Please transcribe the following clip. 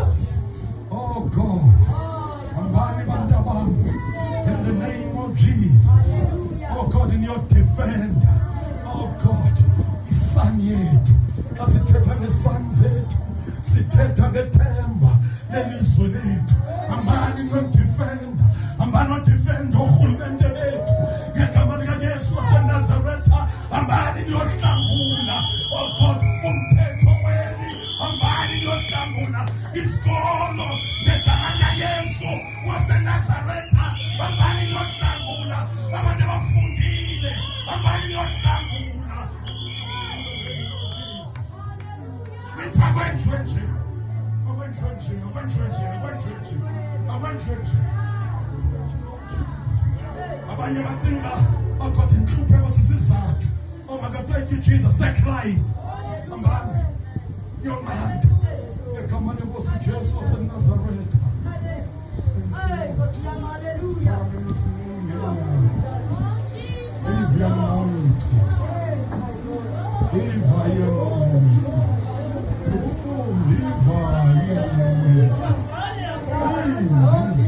Jesus. Oh God. In the name of Jesus. Oh God, in your defender. Oh God. Isan yethu. Xa sithetha ngesan zethu. Sithetha ngethemba lelizwe lethu. Hambani niyodifenda. Hambani nodifenda urhulumente lethu. Ngegama likaYesu waseNazaretha. Hambani niyohlangula. Oh God, umthetho weli. Hambani niyohlangula isikolo ngegama likaYesu waseNazaretha. Hambani niyohlangula abantu abafundile. Hambani niyohlangula. Abanye bacinga bakhotha inhlupheko sisizathu. Oh my God, thank you Jesus. Secline. Hambani yonqanda ngegama lenkosi uJesu waseNazaretha. Leave your moment. Leave your moment. Leave your moment.